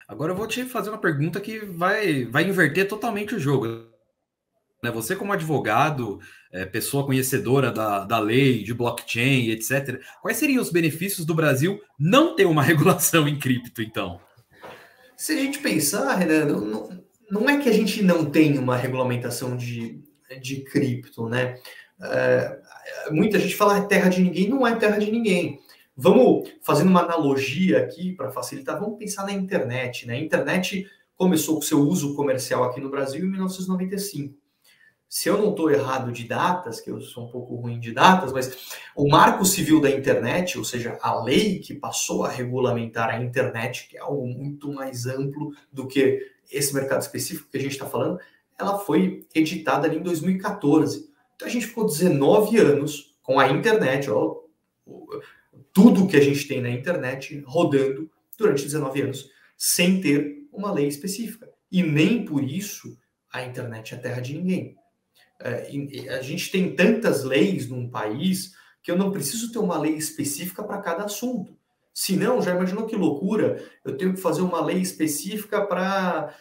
Agora eu vou te fazer uma pergunta que vai inverter totalmente o jogo, né? Você, como advogado, pessoa conhecedora da lei, de blockchain, etc., quais seriam os benefícios do Brasil não ter uma regulação em cripto, então? Se a gente pensar, Renan, não é que a gente não tem uma regulamentação de cripto, né? É, muita gente fala terra de ninguém, não é terra de ninguém. Vamos fazendo uma analogia aqui para facilitar, vamos pensar na internet, né? A internet começou com seu uso comercial aqui no Brasil em 1995. Se eu não estou errado de datas, que eu sou um pouco ruim de datas, mas o Marco Civil da Internet, ou seja, a lei que passou a regulamentar a internet, que é algo muito mais amplo do que esse mercado específico que a gente está falando, ela foi editada ali em 2014. Então a gente ficou 19 anos com a internet, ó, tudo que a gente tem na internet rodando durante 19 anos, sem ter uma lei específica. E nem por isso a internet é terra de ninguém. A gente tem tantas leis num país que eu não preciso ter uma lei específica para cada assunto. Se não, já imaginou que loucura? Eu tenho que fazer uma lei específica para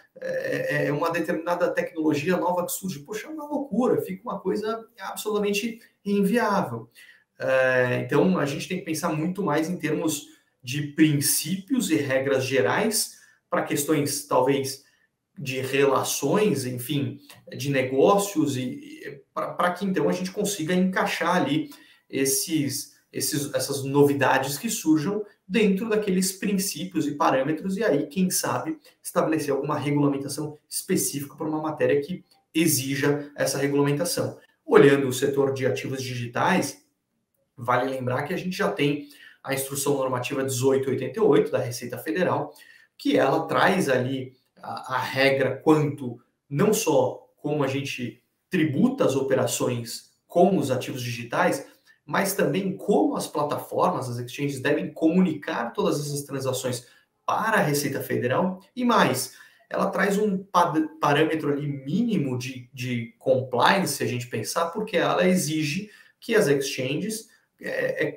uma determinada tecnologia nova que surge. Poxa, é uma loucura, fica uma coisa absolutamente inviável. Então, a gente tem que pensar muito mais em termos de princípios e regras gerais para questões, talvez, de relações, enfim, de negócios, e para que então a gente consiga encaixar ali essas novidades que surjam dentro daqueles princípios e parâmetros, e aí, quem sabe, estabelecer alguma regulamentação específica para uma matéria que exija essa regulamentação. Olhando o setor de ativos digitais, vale lembrar que a gente já tem a Instrução Normativa 1888 da Receita Federal, que ela traz ali a regra quanto não só como a gente tributa as operações com os ativos digitais, mas também como as plataformas, as exchanges, devem comunicar todas essas transações para a Receita Federal e mais. Ela traz um parâmetro ali mínimo de compliance, se a gente pensar, porque ela exige que as exchanges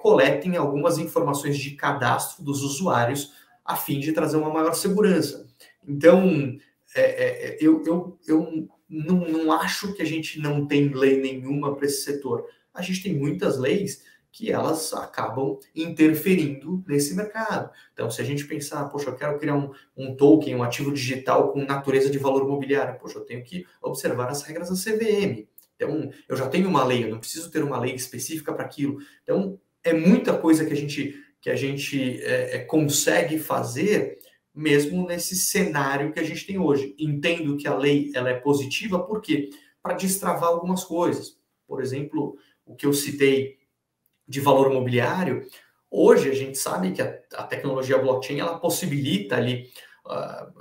coletem algumas informações de cadastro dos usuários a fim de trazer uma maior segurança. Então, eu não acho que a gente não tem lei nenhuma para esse setor. A gente tem muitas leis que elas acabam interferindo nesse mercado. Então, se a gente pensar, poxa, eu quero criar um token, um ativo digital com natureza de valor imobiliário, poxa, eu tenho que observar as regras da CVM. Então, eu já tenho uma lei, eu não preciso ter uma lei específica para aquilo. Então, é muita coisa que a gente consegue fazer mesmo nesse cenário que a gente tem hoje. Entendo que a lei ela é positiva, por quê? Para destravar algumas coisas. Por exemplo, o que eu citei de valor imobiliário, hoje a gente sabe que a tecnologia blockchain ela possibilita ali,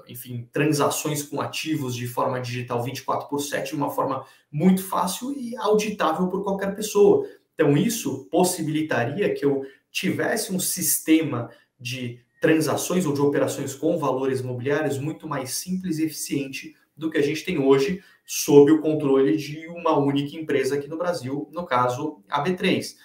enfim, transações com ativos de forma digital 24/7 de uma forma muito fácil e auditável por qualquer pessoa. Então, isso possibilitaria que eu tivesse um sistema de transações ou de operações com valores imobiliários muito mais simples e eficiente do que a gente tem hoje, sob o controle de uma única empresa aqui no Brasil, no caso, a B3.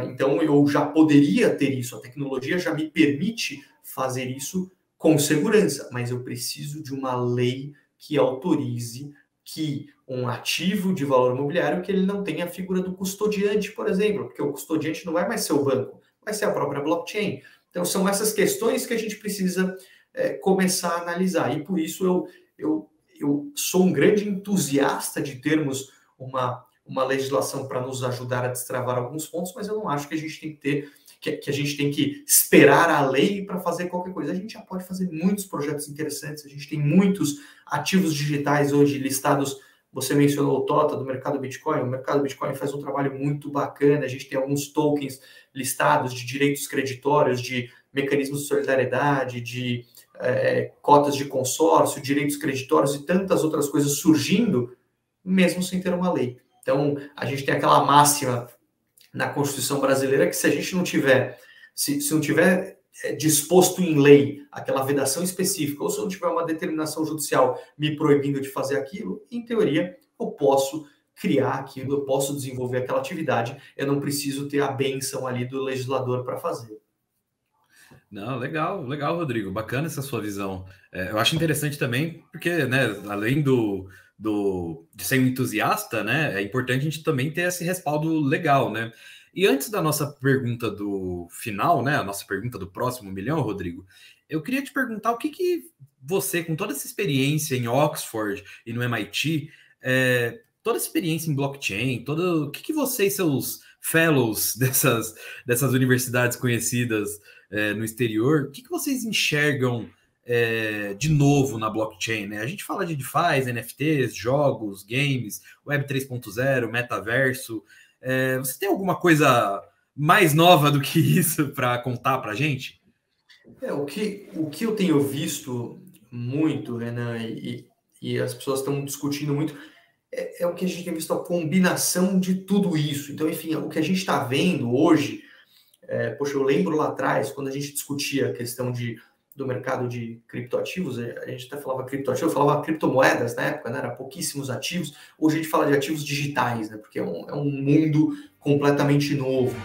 Então, eu já poderia ter isso, a tecnologia já me permite fazer isso com segurança, mas eu preciso de uma lei que autorize que um ativo de valor imobiliário que ele não tenha a figura do custodiante, por exemplo, porque o custodiante não vai mais ser o banco, vai ser a própria blockchain. Então, são essas questões que a gente precisa começar a analisar. E por isso eu sou um grande entusiasta de termos uma legislação para nos ajudar a destravar alguns pontos, mas eu não acho que a gente tem que ter, que a gente tem que esperar a lei para fazer qualquer coisa. A gente já pode fazer muitos projetos interessantes, a gente tem muitos ativos digitais hoje listados. Você mencionou o TOTA do mercado Bitcoin. O mercado Bitcoin faz um trabalho muito bacana. A gente tem alguns tokens listados de direitos creditórios, de mecanismos de solidariedade, de cotas de consórcio, direitos creditórios e tantas outras coisas surgindo, mesmo sem ter uma lei. Então, a gente tem aquela máxima na Constituição brasileira que se a gente não tiver, se não tiver disposto em lei aquela vedação específica, ou se não tiver uma determinação judicial me proibindo de fazer aquilo, em teoria, eu posso criar aquilo, eu posso desenvolver aquela atividade, eu não preciso ter a bênção ali do legislador para fazer. Não, legal, legal, Rodrigo. Bacana essa sua visão. Eu acho interessante também, porque, né, além de ser um entusiasta, né, é importante a gente também ter esse respaldo legal, né? E antes da nossa pergunta do final, né, a nossa pergunta do próximo milhão, Rodrigo, eu queria te perguntar o que que você, com toda essa experiência em Oxford e no MIT, toda essa experiência em blockchain, o que que você e seus fellows dessas universidades conhecidas no exterior, o que que vocês enxergam de novo na blockchain, né? A gente fala de DeFi, NFTs, jogos, games, Web 3.0, metaverso. Você tem alguma coisa mais nova do que isso para contar para a gente? O que eu tenho visto muito, Renan, e as pessoas estão discutindo muito, é o que a gente tem visto, a combinação de tudo isso. Então, enfim, o que a gente está vendo hoje, poxa, eu lembro lá atrás, quando a gente discutia a questão do mercado de criptoativos, a gente até falava criptoativos, eu falava criptomoedas na época, né? Era pouquíssimos ativos. Hoje a gente fala de ativos digitais, né? Porque é um mundo completamente novo.